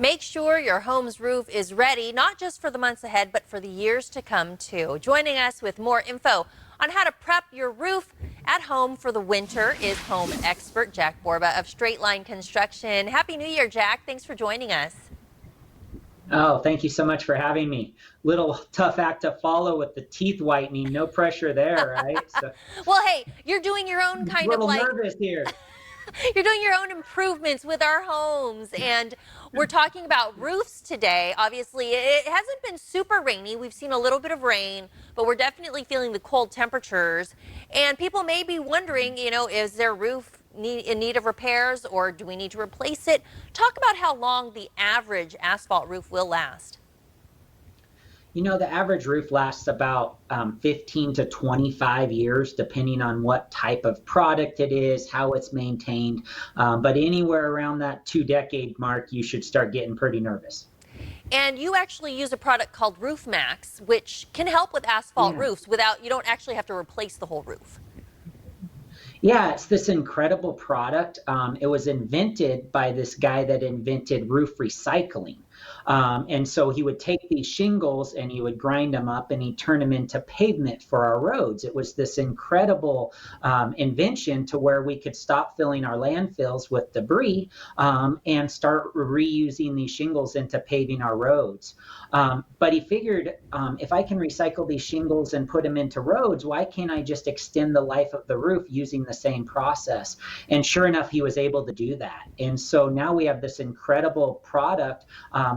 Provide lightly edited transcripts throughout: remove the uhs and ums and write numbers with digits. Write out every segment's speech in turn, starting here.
Make sure your home's roof is ready, not just for the months ahead, but for the years to come too. Joining us with more info on how to prep your roof at home for the winter is home expert Jack Borba of Straight Line Construction. Happy New Year, Jack. Thanks for joining us. Oh, thank you so much for having me. Little tough act to follow with the teeth whitening. No pressure there, right? So, Well, hey, you're doing your own a kind of little like nervous here. you're doing your own improvements with our homes, and we're talking about roofs today. Obviously, it hasn't been super rainy. We've seen a little bit of rain, but we're definitely feeling the cold temperatures. And people may be wondering, is their roof in need of repairs, or do we need to replace it? Talk about how long the average asphalt roof will last. The average roof lasts about 15 to 25 years, depending on what type of product it is, how it's maintained. But anywhere around that 2 decade mark, you should start getting pretty nervous. And you actually use a product called Roof Max, which can help with asphalt Yeah. roofs without, you don't actually have to replace the whole roof. Yeah, it's this incredible product. It was invented by this guy that invented roof recycling. And so he would take these shingles and he would grind them up and he'd turn them into pavement for our roads. It was this incredible invention to where we could stop filling our landfills with debris and start reusing these shingles into paving our roads. But he figured if I can recycle these shingles and put them into roads, why can't I just extend the life of the roof using the same process? And sure enough, he was able to do that. And so now we have this incredible product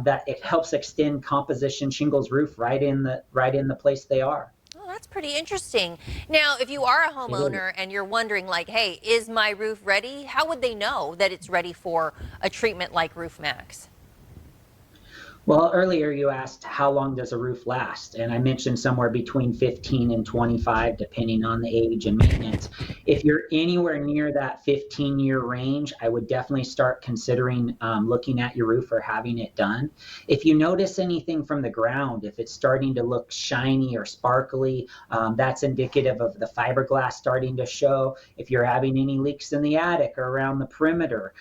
that it helps extend composition shingles roof right in the place they are. Oh, that's pretty interesting. Now, if you are a It is. homeowner and you're wondering like, hey, is my roof ready? How would they know that it's ready for a treatment like Roof Max? Well, earlier you asked how long does a roof last? And I mentioned somewhere between 15 and 25, depending on the age and maintenance. If you're anywhere near that 15-year range, I would definitely start considering looking at your roof or having it done. If you notice anything from the ground, if it's starting to look shiny or sparkly, that's indicative of the fiberglass starting to show. If you're having any leaks in the attic or around the perimeter,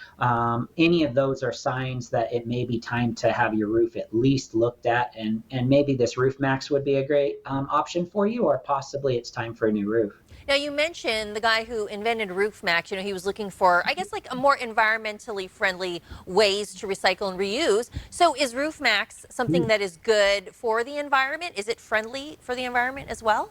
any of those are signs that it may be time to have your roof at least looked at, and maybe this Roof Max would be a great option for you, or possibly it's time for a new roof. Now, you mentioned the guy who invented Roof Max, he was looking for, I guess, like a more environmentally friendly ways to recycle and reuse. So is Roof Max something that is good for the environment? Is it friendly for the environment as well?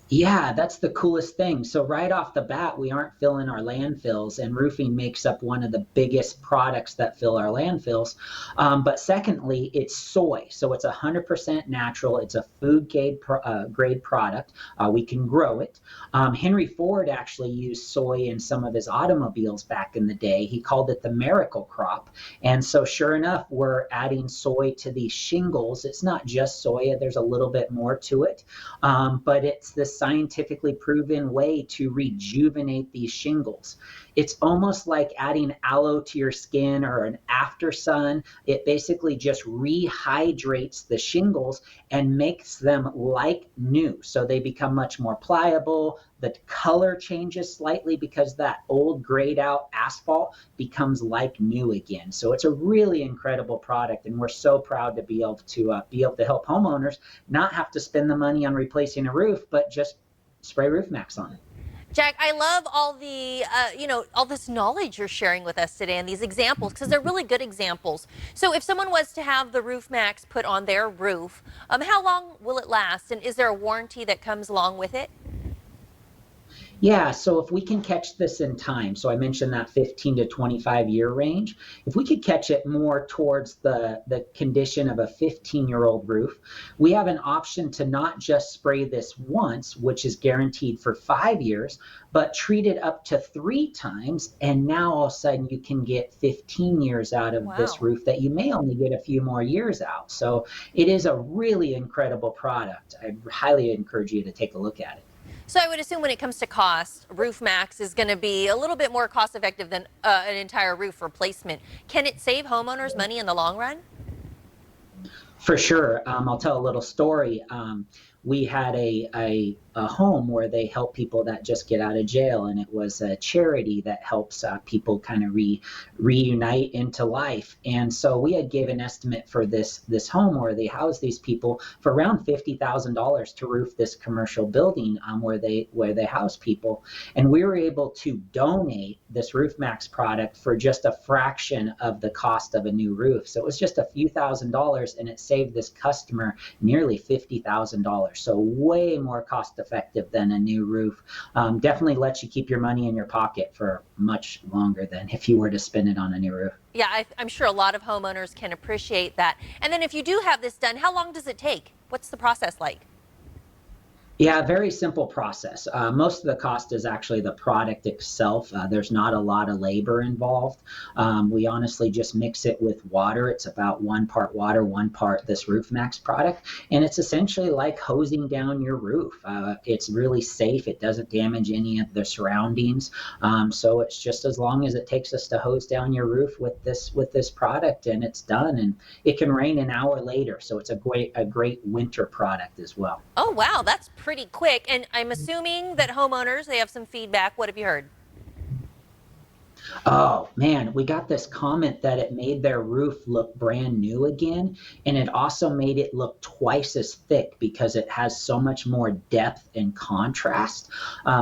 Yeah, that's the coolest thing. So right off the bat, we aren't filling our landfills, and roofing makes up one of the biggest products that fill our landfills. But secondly, it's soy, so it's 100% natural. It's a food grade product. We can grow it. Henry Ford actually used soy in some of his automobiles back in the day. He called it the miracle crop. And so sure enough, we're adding soy to these shingles. It's not just soy. There's a little bit more to it. But it's this scientifically proven way to rejuvenate these shingles. It's almost like adding aloe to your skin or an after sun. It basically just rehydrates the shingles and makes them like new. So they become much more pliable. The color changes slightly because that old grayed out asphalt becomes like new again. So it's a really incredible product, and we're so proud to be able to help homeowners not have to spend the money on replacing a roof, but just spray Roof Max on it. Jack, I love all the, all this knowledge you're sharing with us today and these examples because they're really good examples. So if someone was to have the Roof Max put on their roof, how long will it last? And is there a warranty that comes along with it? Yeah, so if we can catch this in time, so I mentioned that 15 to 25-year range, if we could catch it more towards the condition of a 15-year-old roof, we have an option to not just spray this once, which is guaranteed for 5 years, but treat it up to 3 times, and now all of a sudden you can get 15 years out of this Wow. roof that you may only get a few more years out. So it is a really incredible product. I highly encourage you to take a look at it. So I would assume when it comes to cost, Roof Max is going to be a little bit more cost effective than an entire roof replacement. Can it save homeowners money in the long run? For sure. I'll tell a little story. We had a a home where they help people that just get out of jail, and it was a charity that helps people kind of reunite into life. And so we had gave an estimate for this home where they house these people for around $50,000 to roof this commercial building where they house people, and we were able to donate this Roof Max product for just a fraction of the cost of a new roof. So it was just a few $1,000s, and it saved this customer nearly $50,000. So way more cost effective than a new roof. Definitely lets you keep your money in your pocket for much longer than if you were to spend it on a new roof. Yeah, I'm sure a lot of homeowners can appreciate that. And then if you do have this done, how long does it take? What's the process like? Yeah, very simple process. Most of the cost is actually the product itself. There's not a lot of labor involved. We honestly just mix it with water. It's about 1 part water, 1 part this Roof Max product. And it's essentially like hosing down your roof. It's really safe. It doesn't damage any of the surroundings. So it's just as long as it takes us to hose down your roof with this product, and it's done. And it can rain an hour later. So it's a great winter product as well. Oh, wow, that's pretty quick. And I'm assuming that homeowners, they have some feedback. What have you heard? Oh man, we got this comment that it made their roof look brand new again, and it also made it look twice as thick because it has so much more depth and contrast.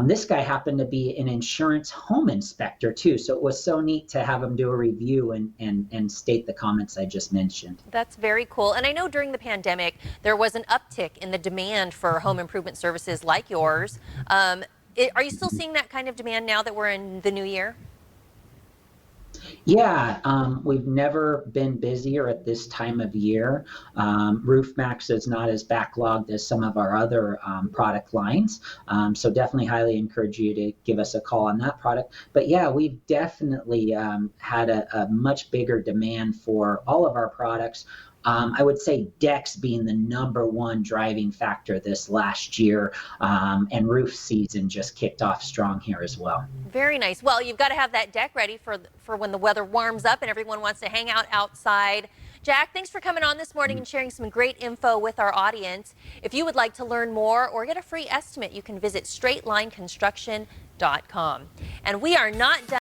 This guy happened to be an insurance home inspector too, so it was so neat to have him do a review and state the comments I just mentioned. That's very cool. And I know during the pandemic, there was an uptick in the demand for home improvement services like yours. Are you still seeing that kind of demand now that we're in the new year? Yeah, we've never been busier at this time of year. Roof Max is not as backlogged as some of our other product lines. So definitely highly encourage you to give us a call on that product. But yeah, we've definitely had a much bigger demand for all of our products. I would say decks being the #1 driving factor this last year, and roof season just kicked off strong here as well. Very nice. Well, you've got to have that deck ready for when the weather warms up and everyone wants to hang out outside. Jack, thanks for coming on this morning and sharing some great info with our audience. If you would like to learn more or get a free estimate, you can visit straightlineconstruction.com. And we are not done.